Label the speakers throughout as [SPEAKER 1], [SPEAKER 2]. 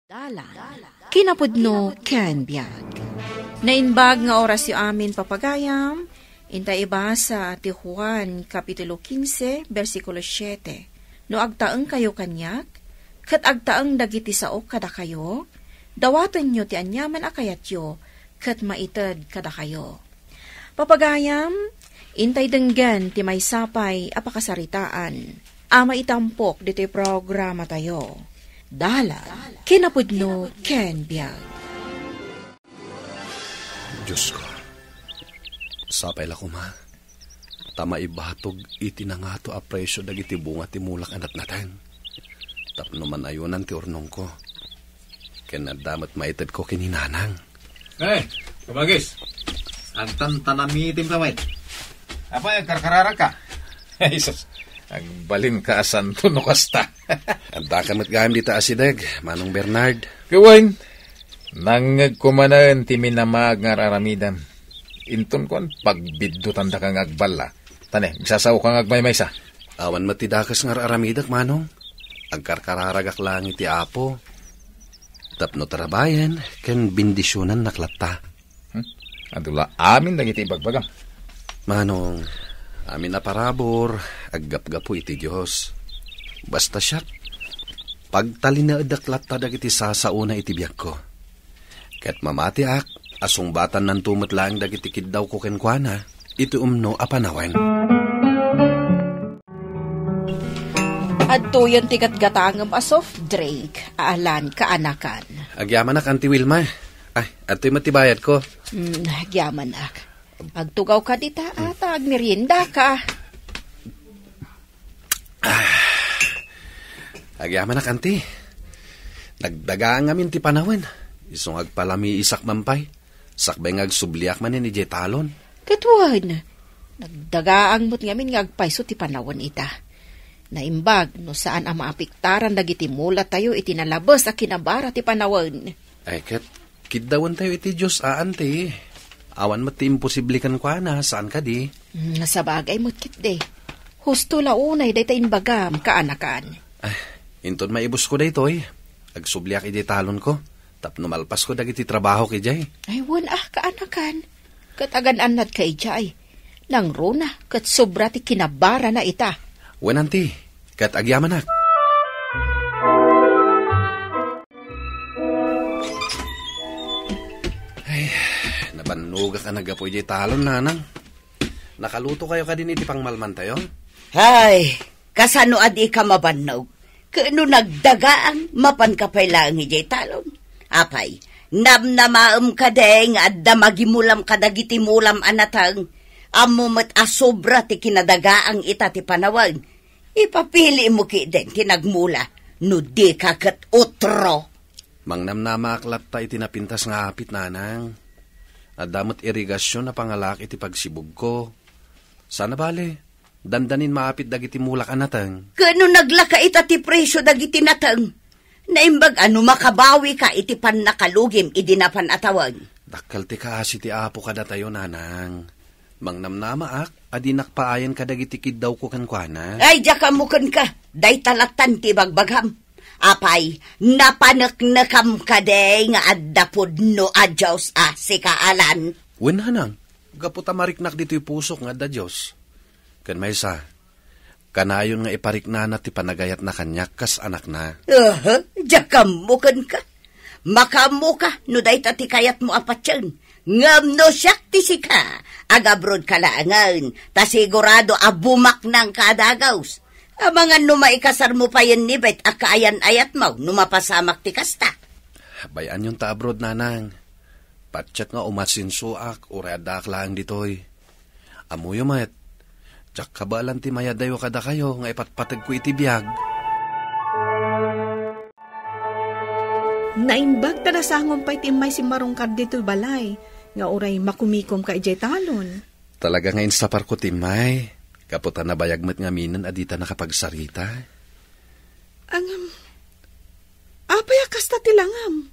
[SPEAKER 1] Dalan, kinapudno ken biag. Nainbag nga oras yu amin papagayam, inta iba sa ti Juan Kapitulo 15, versikulo 7. No agtaeng kayo kanyak, kat agtaeng dagiti sao kada kayo, dawaton nyo ti anyaman akayat yo, kat maited kada kayo. Papagayam, intay denggan ti may sapay apakasaritaan, ama itampok dito programa tayo. Dalan, kinapudno ken biag.
[SPEAKER 2] Diyos ko, sapay la ko ma. Tama ibatog iti na nga to apresyo dagiti bunga ti mulak anat natin. Tapno man ayunan ti urnong ko. Kenadamat maited ko kininanang.
[SPEAKER 3] Hey, kumagis. Antan tanamitim kamay. Apa yung karkarara ka? Jesus, ang balin ka asanto no kasta.
[SPEAKER 2] Anta kamat gayam dita asideg, Manong Bernard.
[SPEAKER 3] Kawain, nangag kumanan ti minamag nga aramidan. Inton kon pagbiddo tanda kang agbala. Tane, misasaw kang agmay sa.
[SPEAKER 2] Awan matidakas nga aramidak, Manong. Agkarkararagak lang iti apo. Tapno tarabayan, ken bindisyonan naklata.
[SPEAKER 3] Adula amin dagiti ibagbagam.
[SPEAKER 2] Manong, amin na parabor, aggap-gapo iti Diyos. Basta siya, pagtalinaedak latta dagiti sasauna iti biyak ko. Ket mamati ak, asong batan nan tumet lang dagiti kiddaw ko kenkwana, iti umno apanawen.
[SPEAKER 1] At tuyon tikat gatangam a soft drink, aalan kaanakan.
[SPEAKER 2] Agyaman ak, Auntie Wilma. Ay, ato'y matibayad ko.
[SPEAKER 1] Agyaman ak. Agtugaw ka dita at agmerienda ka.
[SPEAKER 2] Agyaman ak, Auntie. Nagdagaan ngamin ti panawin. Isong agpalami isak mampay. Sakbay ngagsubliak man ni Jetalon.
[SPEAKER 1] Katuan, nagdagaang mo't ngamin nga agpaiso ti panawin ita. Naimbag no saan ang maapiktaran dagiti mula tayo itinalabas a kinabara ti panawin.
[SPEAKER 2] Ay, ket kiddawan tayo iti Diyos Auntie. Awan mo ti imposible kan kwa na, saan ka di?
[SPEAKER 1] Sa bagay mo't kit de. Husto launay day tayin bagam kaanakan.
[SPEAKER 2] Ay, inton maibos ko day toy. Agsubliak iti talon ko. Tapno malpas ko dagiti trabaho ki jay.
[SPEAKER 1] Ay, kaanakan. Katagan-anad kay jay. Nang runa, kat sobra ti kinabara na ita.
[SPEAKER 2] Wen, Auntie, kat agyaman ak. Ay, nabanuga ka nagapoy jay talon, nanang. Nakaluto kayo ka din iti pangmalman tayo?
[SPEAKER 4] Ay, kasano adi ka mabannog? Kano nagdagaang mapan kapay lang ijay talon? Apay, namnamaam ka deng at damagimulam kadagiti mulam anatang. Amumat asobra ti kinadagaang ita ti panawag. Ipapili mo ki den tinagmula. No di kakat utro.
[SPEAKER 2] Mangnamnama aklat ta iti napintas nga apit, nanang. At damot irigasyon na pangalak iti pagsibog ko. Sana bale, dandanin maapit dagiti mulak anatang.
[SPEAKER 4] Kano naglaka ita ti presyo dagiti natang. Naimbag ano makabawi ka iti pan nakalugim idinapan atawag.
[SPEAKER 2] Dakkel ti kaasi ti apo kada tayo, nanang. Mangnamnama ak, adinak paayan ka dagiti kiddaw ko kankwana.
[SPEAKER 4] Ay, jakamukan ka. Day talatan ti bagbagham. Apay, napanaknakam ka day nga addapod no adyaws si kaalan.
[SPEAKER 2] Wen, hanang, gaputa mariknak dito'y pusok nga da Diyos. Kan may sa, kanayon nga ipariknana ti panagayat na kanyak kas anak na.
[SPEAKER 4] Jakamukan ka. Makamuka, no day tati kayat mo apatsyan. Ngam no siyak ti sika. Agabrod kalaangan, ta sigurado abumak ng kadagaws. Amangan numaikasar mo pa yan nibet, akaayan ayat mo, numapasamak ti kasta.
[SPEAKER 2] Bayan yung ta-abroad, nanang. Patsyat nga umasinsuak, uradak lang ditoy. Amuyo mat, tsak kabalan ti mayadayo kada kayo, nga ipatpatag ko iti biyag.
[SPEAKER 5] Naimbag tanasangom pa iti may si marungkad dito'y balay. Nga oray makumikom ka ijay talon.
[SPEAKER 2] Talaga ngayon sa parko timay. Kaputa na bayagmat nga minan adita nakapagsarita.
[SPEAKER 5] Apaya kasta tilangam.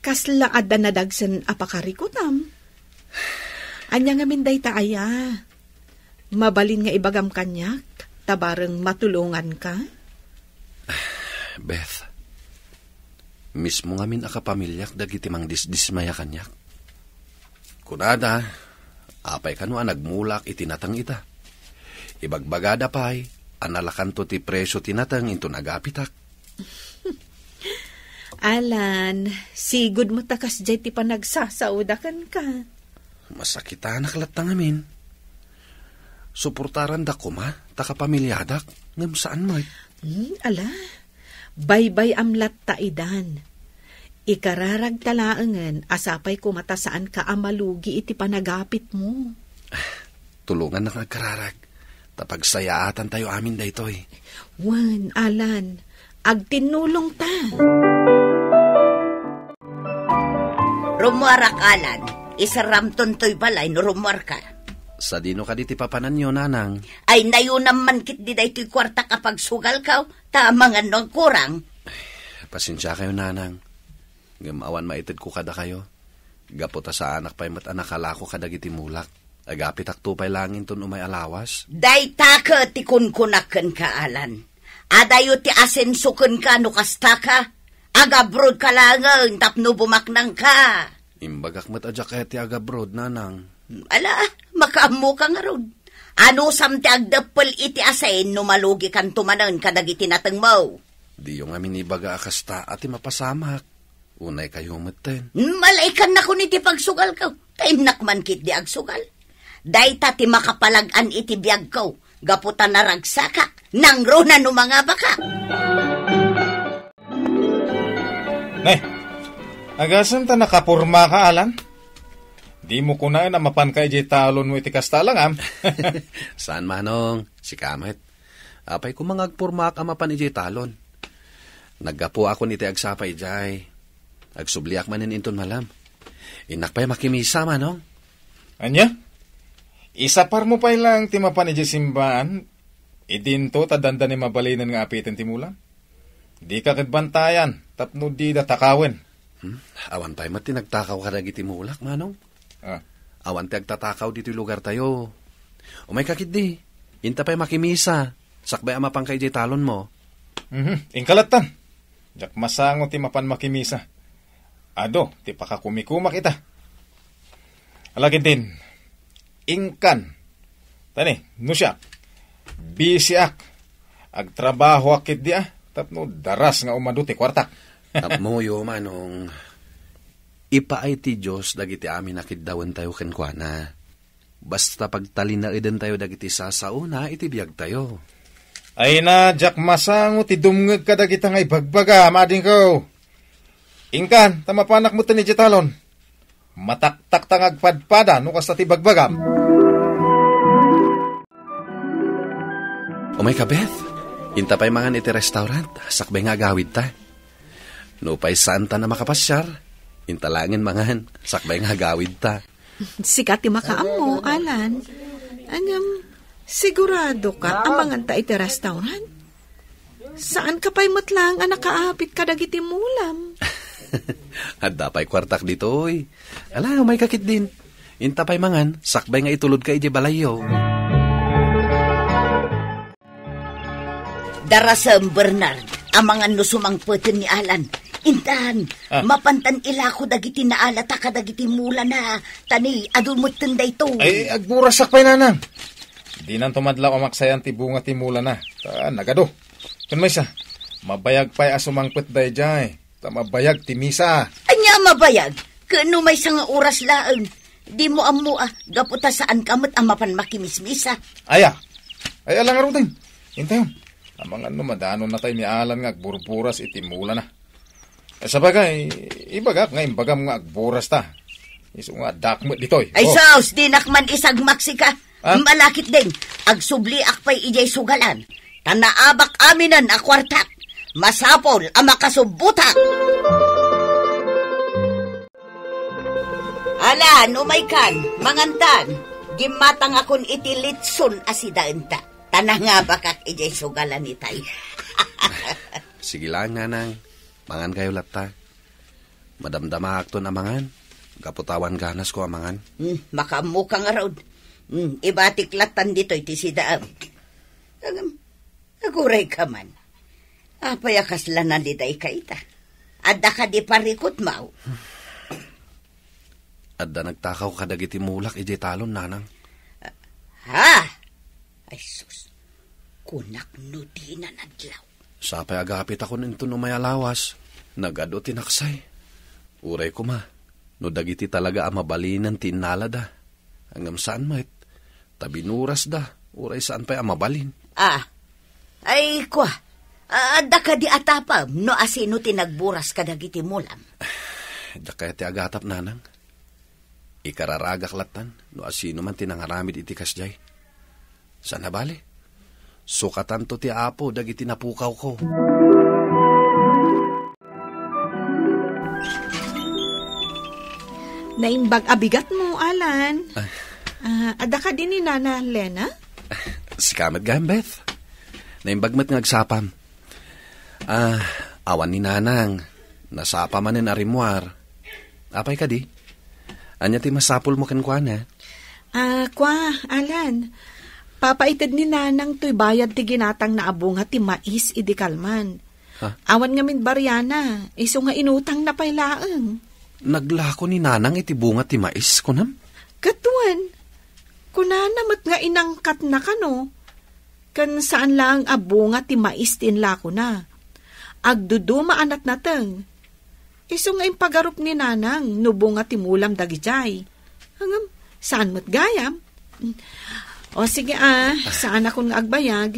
[SPEAKER 5] Kasla adda nadagsan apakarikutam. Anya nga minday taaya. Mabalin nga ibagam kanyak. Tabareng matulungan ka.
[SPEAKER 2] Beth, Mismo ngamin akapamilyak dagiti mang dismaya kanyak. Kunada, apay kano nagmulak itinatang ita. Ibagbagada pa'y, analakan to ti presyo tinatang into nagapitak.
[SPEAKER 5] Alan, sigud mo takas jay ti panagsasaudakan ka.
[SPEAKER 2] Masakita nakalatang amin. Suportaran da ko ma, takapamilyadak, ngam saan mo?
[SPEAKER 5] Ala, baybay amlat taidan. Ikararag talaangan, asapay ko matasaan ka amalugi iti panagapit mo.
[SPEAKER 2] Tulungan na kagkararag. Tapagsayaatan tayo amin daytoy.
[SPEAKER 5] Wan, Alan, agtinulong ta.
[SPEAKER 4] Rumuarak, Alan. Isaramton to'y balay no rumuar ka.
[SPEAKER 2] Sa dino ka di ti papanan nyo, nanang.
[SPEAKER 4] Ay nayunam man kit di dayto'y kwarta kapag sugal ka, tamangan no kurang.
[SPEAKER 2] Pasensya kayo, nanang. Gamawan maited ko kada kayo. Gaputa sa anak pa'y mat anak kalako kadagiti mulak. Agapit aktupay langin ton umay alawas.
[SPEAKER 4] Day taka ti kunkunaken ka, Alan. Adayo ti asensuken ka no kasta ka. Agabrod ka langan tapno bumaknang ka.
[SPEAKER 2] Imbagak mat adyak kaya ti agabrod, nanang.
[SPEAKER 4] Ala, makaamu ka nga rod. Ano samti agdapel iti asen no malugi kan tumanan kadagiti nateng mo.
[SPEAKER 2] Di yung amin ibaga akasta at mapasamak. Unay kayo maten.
[SPEAKER 4] Malaikan na ko ni ti pagsugal ka. Taimnak man kit di agsugal. Dayta ti makapalagan iti biyag ko. Gaputan na ragsakak. Nang runa no mga baka.
[SPEAKER 3] Nay, agasan ta nakapurma ka, Alan? Di mo kunain na mapan kay jay talon mo iti kastalang, am?
[SPEAKER 2] Saan manong? Si Kamet. Apay ko mangagpurma ka mapan iti talon. Naggapo ako niti agsapay jay. Agsubliak manin inton malam. Inakpay makimisa manong.
[SPEAKER 3] Anya? Isapar mo pa lang ti mapan iti simbaan. Idinto tadanda ni mabalinan nga apitin ti mulang. Di ka kadbantayan. Tapno di datakawin.
[SPEAKER 2] Awan pa'y mati nagtakaw ka dagiti mulak, manong. Awan ti agtatakaw dito lugar tayo. Umay kakit di. Inta pa'y makimisa. Sakbay ama pang kay jay talon mo.
[SPEAKER 3] Ingkalatan. Jak masango ti mapan makimisa. Ado, ti pakakumikumak ita. Alagin din. Ingkan. Tani, no siya. Busy ak. Agtrabaho akit di Tapno daras nga umado ti kwarta.
[SPEAKER 2] Tapmoyo, manong. Ipaay ti Diyos dagiti amin nakiddawan tayo kenkwana. Basta pagtalinaedan tayo dagiti sasauna, itibiyag tayo.
[SPEAKER 3] Ay na, jak masango ti dumngeg ka dagita nga ibagbaga, mading ko. Ingkan, tamapanak mo tani jitalon. Mataktak tangag padpada, no kasta ti bagbagam.
[SPEAKER 2] Umay ka, Beth. Inta pa'y mangan iti restaurant, sakbay nga agawid ta. No pa'y saan ta na makapasyar, inta langin mangan, sakbay nga agawid ta.
[SPEAKER 5] Sikat ti makaam mo, Alan. Sigurado ka, amangan ta iti restaurant? Saan ka pa'y matlang ang nakaapit ka dagiti mulam?
[SPEAKER 2] At dapay kwartak dito, oy. Ala, may kakit din. Inta pa'y mangan, sakbay nga itulod ka iti balayo.
[SPEAKER 4] Darasam Bernard, amangan no sumangputin ni Alan. Intan, mapantan ilako dagiti naalata ka dagiti mula na. Tani, adulmot tanda ito.
[SPEAKER 3] Ay, agburasak pa'y nanang. Di nang tumadlaw amaksayan ti bunga ti mula na. Nagado. Kun may siya, mabayag pa'y asumangput day jay. Mabayag ti misa.
[SPEAKER 4] Anya mabayag? Kano may nga oras laang. Di mo amu gaputa saan kamot amapan makimismisa.
[SPEAKER 3] Ay alang arutin. Hintayon. Amang madano na tayo ni Alan nga agburburas iti mula na. Sabagay, ibagak nga imbagam nga agburas ta. Iso nga dakmot ditoy.
[SPEAKER 4] Ay saus, dinakman isagmaksika. Malakit din. Agsubli akpay ijay sugalan. Tanaabak aminan akwartak. Masapol ang makasubutak. Alan, umaykan, mangantan. Gimatang akon iti litson asidaan ta. Tanah nga bakak ijay sugalan itay.
[SPEAKER 2] Sige lang, nanang. Mangan kayo latta. Madamdamahak to na mangan. Gaputawan ganas ko amangan.
[SPEAKER 4] Makamuka nga raw. Ibatik latan dito iti sidaam. Aguray ka man. Apayakas lanan ditay ka ita. Adda ka di parikot mau.
[SPEAKER 2] Adda nagtakaw kadagiti mulak iti talon, nanang.
[SPEAKER 4] Ha? Ay sus, kunak no di na nadlaw.
[SPEAKER 2] Sapay agapit ako nito no may alawas. Nagado tinaksay. Uray ko ma, no dagiti talaga amabalinan tinalada. Hanggang saan mait, tabinuras da, uray saan pa'y amabalin.
[SPEAKER 4] Ay kwa, adda ka di atapam, no asino tinagburas ka dagiti mulam.
[SPEAKER 2] Da kaya ti agatap, nanang. Ikararagak latan, no asino man tinangaramid iti kasjay. Sana bali? Sukatan to ti apo, dagiti napukaw ko.
[SPEAKER 5] Naimbag abigat mo, Alan. Ada ka din ni Nana Lena?
[SPEAKER 2] Sikamat gayam, Beth. Naimbag mat ngagsapam. Awan ni Nanang. Nasapa man in arimwar. Apay ka di? Anya ti masapul mo kenkwana?
[SPEAKER 5] Kwa, Alan. Papaitid ni Nanang to'y bayad ti ginatang na abunga ti mais idi kalman. Awan ngamin baryana. Iso nga inutang na pailaang.
[SPEAKER 2] Naglako ni Nanang iti bunga ti mais, kunam?
[SPEAKER 5] Katuan, kunanamat nga inangkat na kano. Kan saan lang abunga ti mais tinlako na. Agduduma anat nateng. Iso nga impagarup ni Nanang, nubunga ti mulam dagijay. Hangam, saan mo't gayam? O sige saan akong agbayag?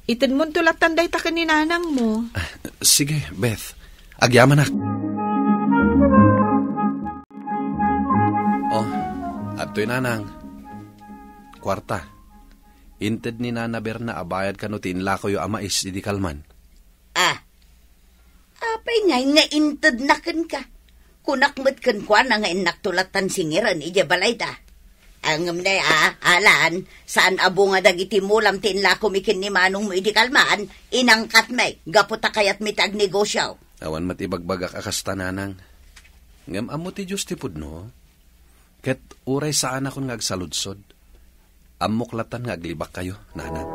[SPEAKER 5] Itin mo tulatan day takan ni Nanang mo.
[SPEAKER 2] Sige, Beth. Agyaman na. Ato'y Nanang. Kwarta. Inted ni Nana Berna abayad ka no tinlako yu amais idi kalman.
[SPEAKER 4] Apay nga inted naken ka. Kunakmet ken kwa na nga inaktulatan singiran ija balay da. Angam na Alan, saan abunga dagiti mulam tinlako mikin ni Manong mo idi kalman, inangkat may, gaputa kayat mitag negosyaw.
[SPEAKER 2] Awan matibagbagak akasta, Nanang. Ngam amo ti Diyos ti pudno. Ket uray saan akong ngagsaludsod. Amuklatan nga aglibak kayo, Nanang.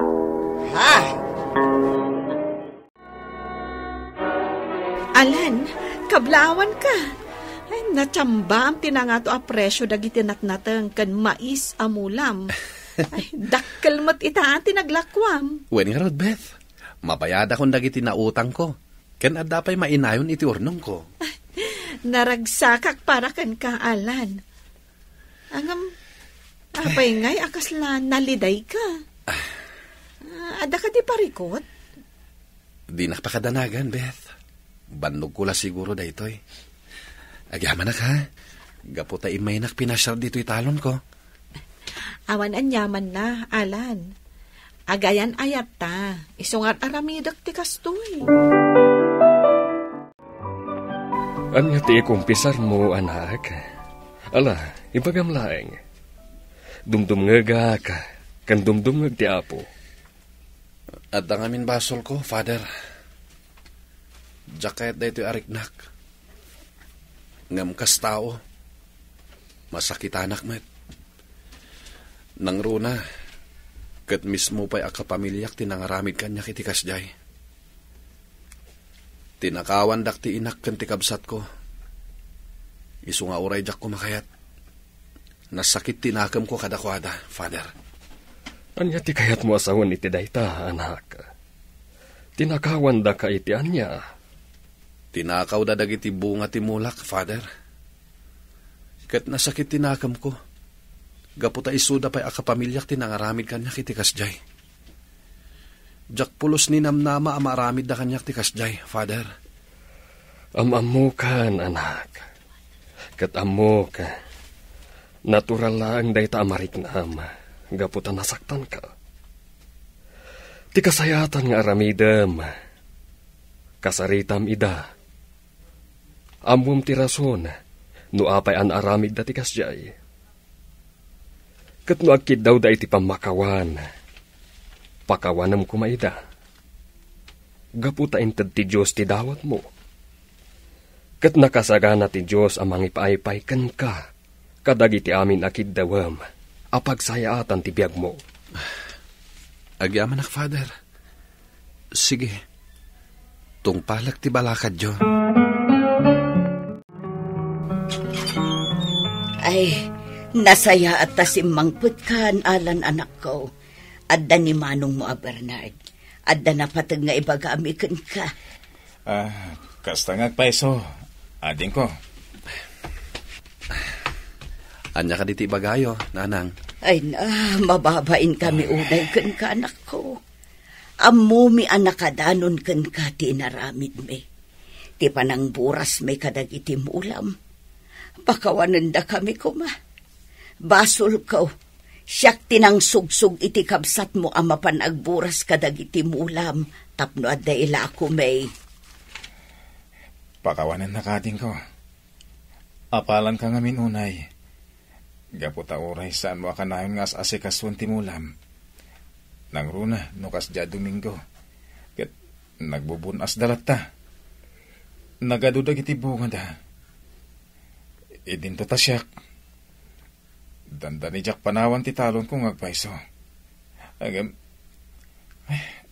[SPEAKER 5] Alan, kablawan ka. Ay, natsamba ang tinangato a presyo dagiti natnateng kan mais amulam. Ay, dakkel mo't itaan tinaglakwam.
[SPEAKER 2] Wen nga rod, Beth. Mabayada kong dagiti nautang ko. Ken adda pa'y mainayon iti urnong ko.
[SPEAKER 5] Naragsakak para kan ka, Alan. Angam, apay ngay, akasla naliday ka. Ada ka di parikot?
[SPEAKER 2] Di nakpakadanagan, Beth. Bandog ko la siguro da ito'y. Agyaman na ka. Gaputa imay nakpinasyar dito'y talon ko.
[SPEAKER 5] Awan anyaman na, Alan. Agayan ayat ta. Isungat aramidak ti kastoy.
[SPEAKER 6] Anya ti kumpisar mo, anak. Ala, ipagamlaeng. Dumdumngega ka, kan dumdumngeg ti apo.
[SPEAKER 2] At ang amin basol ko, Father. Jacket da ito'y ariknak. Ngam kas tao. Masakit anak met. Nang runa, kat mismo pa'y akapamilyak tinangaramid kanya kitikas jay. Tinakawan dak ti inak kan tikabsat ko. Isu nga uray jak ko makayat. Nasakit tinakam ko kadakwada, Father.
[SPEAKER 6] Anya ti kayat mo asawan iti dayta, anak. Tinakawan da ka iti anya.
[SPEAKER 2] Tinakaw da dagiti bunga ti mulak, Father. Kat nasakit tinakam ko. Gaputa isuda pa'y akapamilyak tinangaramid kanya kitikas jay. Jak pulos ni namnama amaramid da kanyak tikas jay, Father.
[SPEAKER 6] Amamu kan, anak. Kat amo ka. Natural lang dayta amariknam. Gaputa nasaktan ka. Ti kasayatan nga aramidem. Kasaritam ida. Amum ti rason. No apay an aramid da tikas jay. Kat no agkid daw da iti pamakawan. Pakawanam kumaida. Gaputa inted ti Diyos ti dawat mo. Kat nakasagana ti Diyos amang ipaaypay ken ka. Kadagiti amin akid dawam. Apagsayaatan ti biyag mo.
[SPEAKER 2] Agyaman ak, Father. Sige. Tungpalag ti balakad Diyo.
[SPEAKER 4] Ay, nasaya at tasimangput kan alan anak ko. Adda ni manong mo, Bernard. Adda na patag nga ibagamikan ka.
[SPEAKER 3] Kasta nga paiso. Ading ko.
[SPEAKER 2] Anya ka diti bagayo, nanang.
[SPEAKER 4] Ay mababain kami unay kan ka, anak ko. Amumi anak kadanon kan ka tinaramid me. Ti panang buras may kadagiti ulam. Pakawanan da kami kuma. Basol ko. Siyak tinang sugsug iti kabsat mo amapan agburas kadagiti ulam. Tapno adda ila ako may.
[SPEAKER 3] Pakawanan na kading ko. Apalan ka nga minunay. Gaputa oray saan mo akanayon nga asikasun timulam. Nang runa, nukas dya Domingo. Kat nagbubunas dalat ta. Nagadudag iti bunga da. Idinto ta siyak. Danda ni Jack panawan ti talon kong agpaiso. Agam,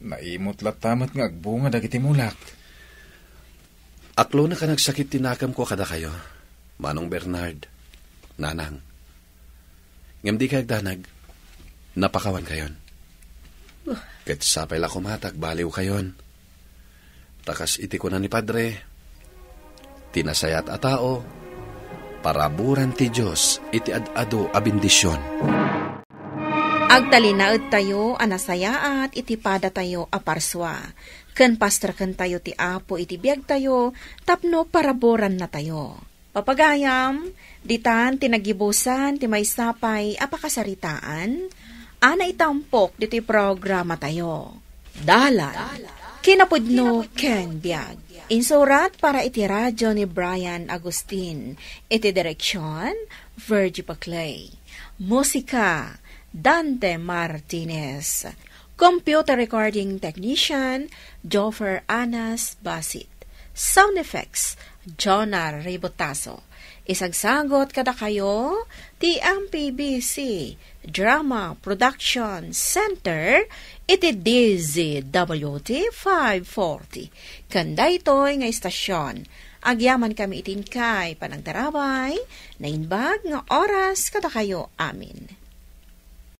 [SPEAKER 3] naimot latamat nga agbunga dagiti mulak.
[SPEAKER 2] Aklo na ka nagsakit tinakam ko kada kayo, Manong Bernard, nanang. Ngam di kag danag, napakawan kayon. Ket sapay la kumatag, baliw kayon. Takas iti ko na ni Padre, tinasayat a tao, paraburan ti Diyos, iti ad-ado a bendisyon.
[SPEAKER 1] Agtalinaed tayo, anasayaat, iti pada tayo aparswa. Ken pastor ken tayo ti Apo, iti biag tayo, tapno paraboran na tayo. Papagayam, ditan tinagibusan, ti may sapay, apakasaritaan, ana itampok diti programa tayo. Dalan, kinapudno ken biag. Insurat para iti radyo ni Brian Agustin, iti direksyon, Virgie Paclay. Musika, Dante Martinez. Computer recording technician, Joffer Anas Basit. Sound effects, Jonah Ribotaso. Isagsagot kada kayo, ti MPBC Drama Production Center, iti DZWT 540. Kanda ito'y nga istasyon. Agyaman kami itin kay panagdarabay, na inbag nga oras kada kayo amin.